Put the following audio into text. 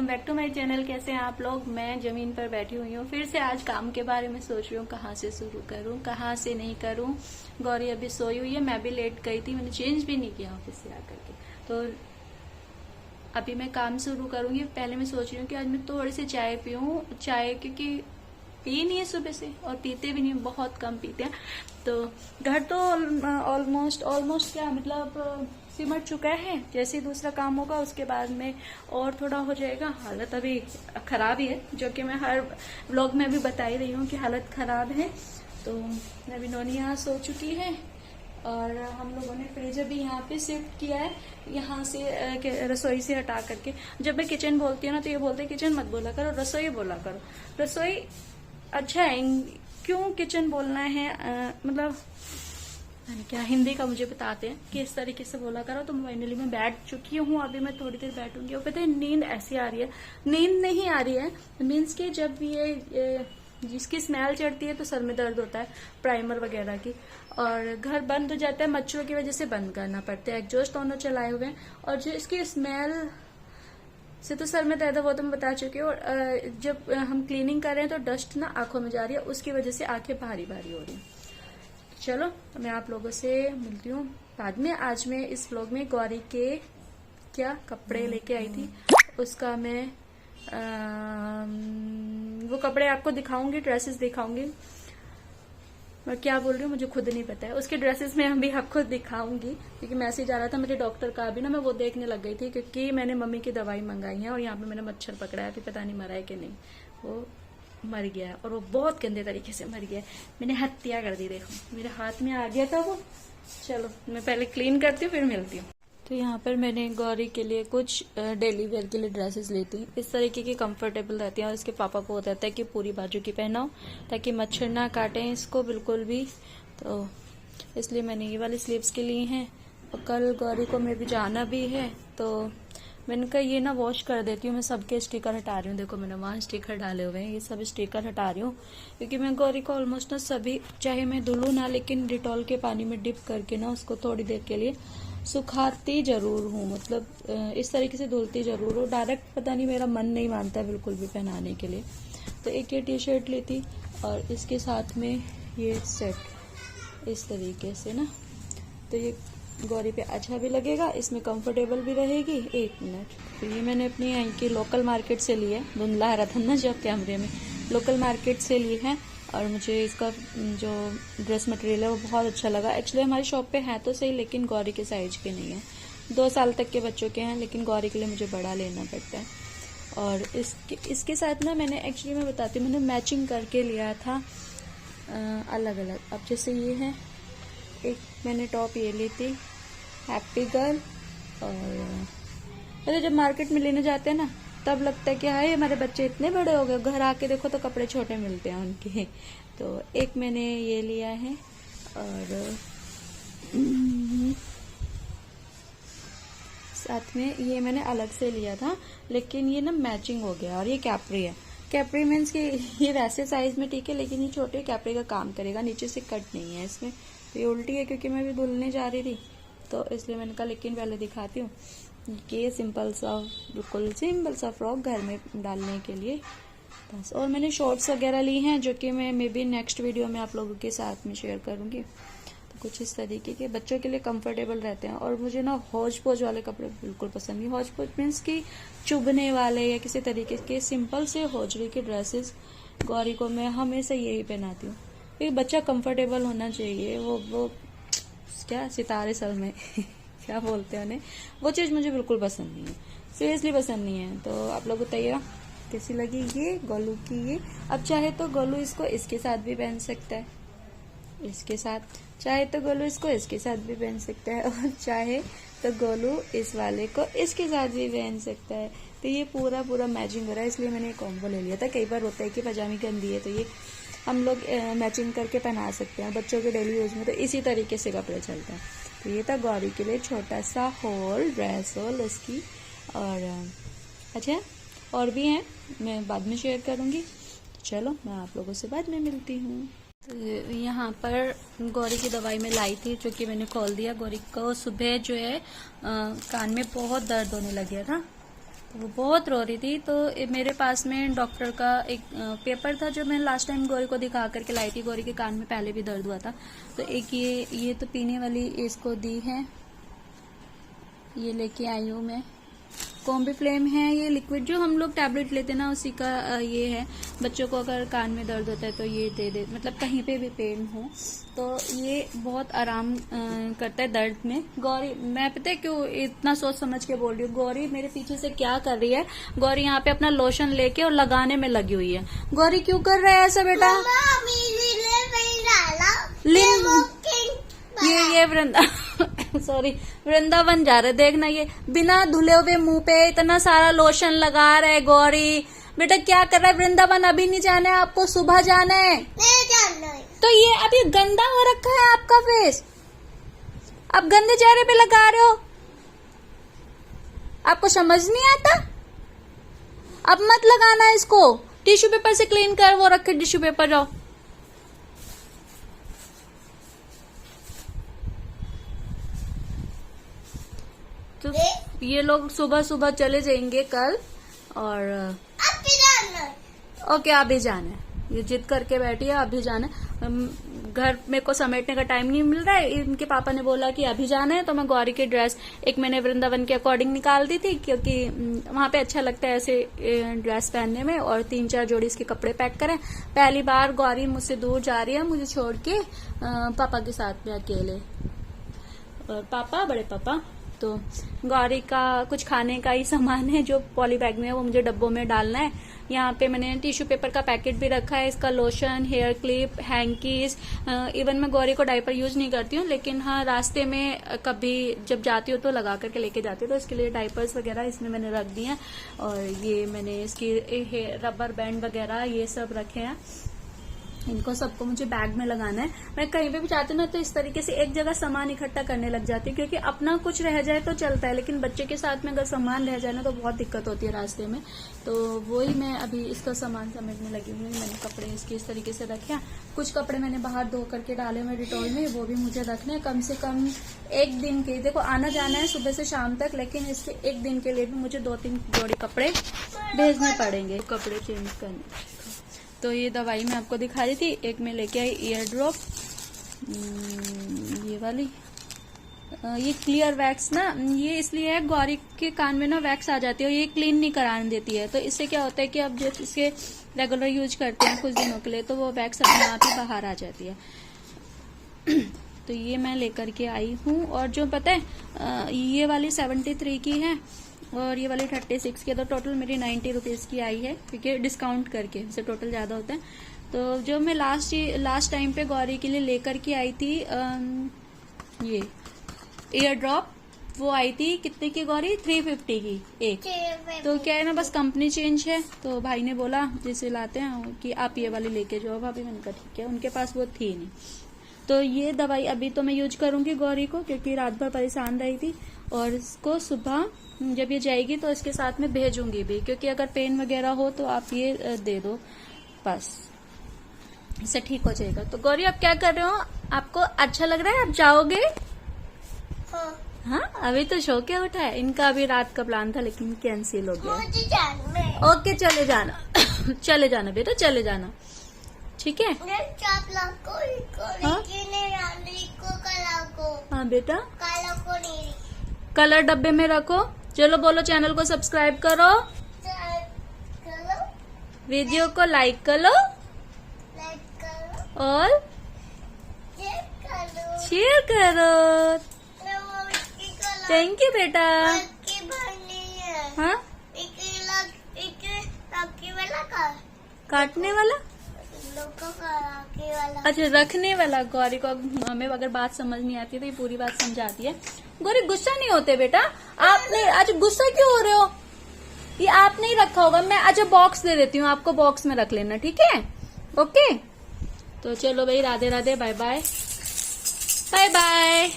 Welcome back to my channel. कैसे हैं आप लोग। मैं जमीन पर बैठी हुई हूँ। फिर से आज काम के बारे में सोच रही हूँ, कहाँ से शुरू करूँ कहाँ से नहीं करूँ। गौरी अभी सोई हुई है, मैं भी लेट गई थी, मैंने चेंज भी नहीं किया ऑफिस से आकर के। तो अभी मैं काम शुरू करूंगी। पहले मैं सोच रही हूँ कि आज मैं थोड़ी सी चाय पीऊँ, चाय क्योंकि पी नहीं है सुबह से और पीते भी नहीं, बहुत कम पीते हैं। तो घर तो ऑलमोस्ट क्या मतलब सिमट चुका है। जैसे ही दूसरा काम होगा उसके बाद में और थोड़ा हो जाएगा। हालत अभी खराब ही है, जो कि मैं हर व्लॉग में अभी बता ही रही हूँ कि हालत खराब है। तो अभी नोनी यहाँ सो चुकी है और हम लोगों ने फ्रिज अभी यहाँ पे शिफ्ट किया है, यहाँ से रसोई से हटा करके। जब मैं किचन बोलती हूँ ना तो ये बोलते हैं किचन मत बोला करो, रसोई बोला करो। रसोई अच्छा है, क्यों किचन बोलना है मतलब क्या हिंदी का मुझे बताते हैं कि इस तरीके से बोला करो। तो फाइनली मैं बैठ चुकी हूँ, अभी मैं थोड़ी देर बैठूंगी। और पता है नींद ऐसी आ रही है, नींद नहीं आ रही है मीन्स कि जब ये जिसकी स्मेल चढ़ती है तो सर में दर्द होता है प्राइमर वगैरह की, और घर बंद हो जाता है, मच्छरों की वजह से बंद करना पड़ता है। एग्जॉस्ट दोनों चलाए हुए हैं और जो इसकी स्मेल से तो सर में दर्द है वो तो मैं बता चुकी हूँ। और जब हम क्लीनिंग कर रहे हैं तो डस्ट ना आंखों में जा रही है, उसकी वजह से आंखें भारी भारी हो रही हैं। चलो मैं आप लोगों से मिलती हूँ बाद में। आज मैं इस व्लॉग में गौरी के क्या कपड़े लेके आई थी उसका मैं वो कपड़े आपको दिखाऊंगी, ड्रेसेस दिखाऊंगी। मैं क्या बोल रही हूँ मुझे खुद नहीं पता है। उसके ड्रेसेस में अभी आपको दिखाऊंगी क्योंकि मैसेज आ रहा था मेरे डॉक्टर का भी ना, मैं वो देखने लग गई थी क्योंकि मैंने मम्मी की दवाई मंगाई है और यहाँ पे मैंने मच्छर पकड़ा है। अभी पता नहीं मरा है कि नहीं, वो मर गया है और वो बहुत गंदे तरीके से मर गया है। मैंने हत्या कर दी, देखो मेरे हाथ में आ गया था वो। चलो मैं पहले क्लीन करती हूँ फिर मिलती हूँ। तो यहाँ पर मैंने गौरी के लिए कुछ डेली वेयर के लिए ड्रेसेस लेती हूँ। इस तरीके की कंफर्टेबल रहती हैं और इसके पापा को होता है कि पूरी बाजू की पहनाओ ताकि मच्छर ना काटे इसको बिल्कुल भी। तो इसलिए मैंने ये वाली स्लीव्स के लिए हैं। और कल गौरी को मैं भी जाना भी है तो मैंने कहा ये ना वॉश कर देती हूँ। मैं सबके स्टिकर हटा रही हूँ, देखो मैंने वहाँ स्टिकर डाले हुए हैं, ये सब स्टिकर हटा रही हूँ क्योंकि मैं गौरी को ऑलमोस्ट ना सभी, चाहे मैं धुलूँ ना लेकिन डिटॉल के पानी में डिप करके ना उसको थोड़ी देर के लिए सुखाती जरूर हूँ। मतलब इस तरीके से धुलती जरूर हूँ। डायरेक्ट पता नहीं मेरा मन नहीं मानता बिल्कुल भी पहनाने के लिए। तो एक ये टी शर्ट ली थी और इसके साथ में ये सेट इस तरीके से ना, तो ये गौरी पे अच्छा भी लगेगा, इसमें कंफर्टेबल भी रहेगी। एक मिनट, तो ये मैंने अपनी यहाँ की लोकल मार्केट से ली है। धुंधला आ रहा था ना जब कैमरे में, लोकल मार्केट से ली है और मुझे इसका जो ड्रेस मटेरियल है वो बहुत अच्छा लगा। एक्चुअली हमारी शॉप पे है तो सही लेकिन गौरी के साइज के नहीं है, 2 साल तक के बच्चों के हैं, लेकिन गौरी के लिए मुझे बड़ा लेना पड़ता है। और इसके साथ ना मैंने एक्चुअली मैं बताती हूँ, मैंने मैचिंग करके लिया था अलग अलग। अब जैसे ये है, एक मैंने टॉप ये ली थी हैप्पी गर्ल। और जब मार्केट में लेने जाते हैं ना तब लगता है कि हाय हमारे बच्चे इतने बड़े हो गए, घर आके देखो तो कपड़े छोटे मिलते हैं उनके। तो एक मैंने ये लिया है और साथ में ये मैंने अलग से लिया था लेकिन ये ना मैचिंग हो गया। और ये कैप्री है, कैप्री मीन्स कि ये वैसे साइज में ठीक है लेकिन ये छोटे कैप्री का काम करेगा, नीचे से कट नहीं है इसमें। तो ये उल्टी है क्योंकि मैं भी धुलने जा रही थी तो इसलिए मैंने कहा लेकिन पहले दिखाती हूँ कि ये सिंपल सा, बिल्कुल सिंपल सा फ्रॉक घर में डालने के लिए बस। और मैंने शॉर्ट्स वगैरह ली हैं जो कि मैं मे बी नेक्स्ट वीडियो में आप लोगों के साथ में शेयर करूंगी। तो कुछ इस तरीके के बच्चों के लिए कंफर्टेबल रहते हैं। और मुझे ना हौज पोज वाले कपड़े बिल्कुल पसंद नहीं। हौज पोज मीन्स की चुभने वाले या किसी तरीके के सिंपल से हौजरी के ड्रेसेस गौरी को मैं हमेशा यही पहनाती हूँ। एक बच्चा कंफर्टेबल होना चाहिए, वो क्या सितारे सर में क्या बोलते हैं उन्हें, वो चीज मुझे बिल्कुल पसंद नहीं है, सीरियसली पसंद नहीं है। तो आप लोग बताइएगा कैसी लगी ये गोलू की ये। अब चाहे तो गोलू इसको इसके साथ भी पहन सकता है, इसके साथ, चाहे तो गोलू इसको इसके साथ भी पहन सकता है और चाहे तो गोलू इस वाले को इसके साथ भी पहन सकता है। तो ये पूरा मैचिंग हो रहा है, इसलिए मैंने ये कॉम्बो ले लिया था। कई बार होता है कि पजामी गंदी है तो ये हम लोग मैचिंग करके पहना सकते हैं बच्चों के डेली यूज में। तो इसी तरीके से कपड़े चलते हैं। तो ये था गौरी के लिए छोटा सा हॉल, ड्रेस हॉल उसकी। और अच्छा और भी हैं, मैं बाद में शेयर करूंगी। चलो मैं आप लोगों से बाद में मिलती हूँ। तो यहाँ पर गौरी की दवाई में लाई थी जो कि मैंने खोल दिया। गौरी को सुबह जो है कान में बहुत दर्द होने लग गया था वो बहुत रो रही थी। तो मेरे पास में डॉक्टर का एक पेपर था जो मैं लास्ट टाइम गौरी को दिखा करके लाई थी। गौरी के कान में पहले भी दर्द हुआ था। तो एक ये तो पीने वाली इसको दी है, ये लेके आई हूँ मैं। कॉम्बीफ्लेम है ये लिक्विड, जो हम लोग टैबलेट लेते ना उसी का ये है। बच्चों को अगर कान में दर्द होता है तो ये दे दे, मतलब कहीं पे भी पेन हो तो ये बहुत आराम करता है दर्द में। गौरी, मैं पता है क्यों इतना सोच समझ के बोल रही हूँ। गौरी मेरे पीछे से क्या कर रही है, गौरी यहाँ पे अपना लोशन लेके और लगाने में लगी हुई है। गौरी क्यों कर रहा है ऐसा बेटा? ये वृंदा सॉरी वृंदावन जा रहे, देखना ये बिना धुले हुए मुंह पे इतना सारा लोशन लगा रहे। गौरी बेटा क्या कर रहा है? वृंदावन अभी नहीं जाना है आपको, सुबह जाना है। नहीं जाना है। तो ये अभी गंदा हो रखा है आपका फेस, आप गंदे चेहरे पे लगा रहे हो, आपको समझ नहीं आता? अब मत लगाना है इसको, टिश्यू पेपर से क्लीन कर, वो रखे टिश्यू पेपर। जाओ तो ये लोग सुबह सुबह चले जाएंगे कल, और अभी जाना है। ओके अभी जाना है, ये जिद करके बैठी है अभी जाना है। घर मेरे को समेटने का टाइम नहीं मिल रहा है। इनके पापा ने बोला कि अभी जाना है, तो मैं गौरी की ड्रेस एक मैंने वृंदावन के अकॉर्डिंग निकाल दी थी, क्योंकि वहां पे अच्छा लगता है ऐसे ड्रेस पहनने में, और 3-4 जोड़ी इसके कपड़े पैक करें। पहली बार गौरी मुझसे दूर जा रही है, मुझे छोड़ के पापा के साथ में अकेले, और पापा बड़े पापा। तो गौरी का कुछ खाने का ही सामान है जो पॉली बैग में है, वो मुझे डब्बों में डालना है। यहाँ पे मैंने टिश्यू पेपर का पैकेट भी रखा है, इसका lotion, hair clip, hankies. Even मैं गौरी को डायपर यूज नहीं करती हूँ, लेकिन हाँ रास्ते में कभी जब जाती हूँ तो लगा करके लेके जाती हूँ, तो इसके लिए डायपर्स वगैरह इसमें मैंने रख दिए हैं। और ये मैंने इसकी रबर बैंड वगैरह ये सब रखे हैं, इनको सबको मुझे बैग में लगाना है। मैं कहीं पे भी जाती हूँ ना तो इस तरीके से एक जगह सामान इकट्ठा करने लग जाती हूँ, क्योंकि अपना कुछ रह जाए तो चलता है, लेकिन बच्चे के साथ में अगर सामान रह जाए ना तो बहुत दिक्कत होती है रास्ते में। तो वही मैं अभी इसका सामान समेटने लगी हूँ। मैंने कपड़े इसके इस तरीके से रखे हैं, कुछ कपड़े मैंने बाहर धो करके डाले हुए डिटॉल में, वो भी मुझे रखने हैं कम से कम एक दिन के। देखो आना जाना है सुबह से शाम तक, लेकिन इसके एक दिन के लिए भी मुझे 2-3 जोड़ी कपड़े भेजने पड़ेंगे, कपड़े चेंज करने। तो ये दवाई मैं आपको दिखा रही थी, एक मैं लेके आई ईयर ड्रॉप, ये वाली, ये क्लियर वैक्स ना, ये इसलिए है गौरी के कान में ना वैक्स आ जाती है और ये क्लीन नहीं कराने देती है। तो इससे क्या होता है कि अब जब इसके रेगुलर यूज करते हैं कुछ दिनों के लिए तो वो वैक्स अपने आप ही बाहर आ जाती है। तो ये मैं लेकर के आई हूँ, और जो पता है ये वाली 73 की है और ये वाली 36 की, तो टोटल मेरी 90 रुपीज की आई है, क्योंकि डिस्काउंट करके इससे टोटल ज्यादा होता है। तो जो मैं लास्ट टाइम पे गौरी के लिए लेकर के आई थी ये ईयर ड्रॉप, वो आई थी कितने की गौरी? 350 की एक। तो क्या है ना, बस कंपनी चेंज है, तो भाई ने बोला जैसे लाते हैं कि आप ये वाली लेके जाओ भाभी। मैंने कहा ठीक है, उनके पास वो थी नहीं। तो ये दवाई अभी तो मैं यूज करूंगी गौरी को, क्योंकि रात भर परेशान रही थी, और इसको सुबह जब ये जाएगी तो इसके साथ में भेजूंगी भी, क्योंकि अगर पेन वगैरह हो तो आप ये दे दो, बस इससे ठीक हो जाएगा। तो गौरी आप क्या कर रहे हो? आपको अच्छा लग रहा है? आप जाओगे? हाँ अभी तो सो के उठा है। इनका अभी रात का प्लान था लेकिन कैंसिल हो गया। ओके चले जाना चले जाना बेटा, चले जाना, ठीक है? हाँ बेटा, कलर डब्बे में रखो। चलो बोलो, चैनल को सब्सक्राइब करो, वीडियो को लाइक करो और शेयर करो। थैंक यू बेटा। हाँ काटने वाला, अच्छा रखने वाला। गौरी को हमें अगर बात समझ नहीं आती तो ये पूरी बात समझाती है। गौरी गुस्सा नहीं होते बेटा? आपने आज गुस्सा क्यों हो रहे हो? ये आप नहीं रखा होगा, मैं अच्छा बॉक्स दे देती हूँ आपको, बॉक्स में रख लेना, ठीक है? ओके तो चलो भाई, Radhe Radhe, bye bye, bye bye.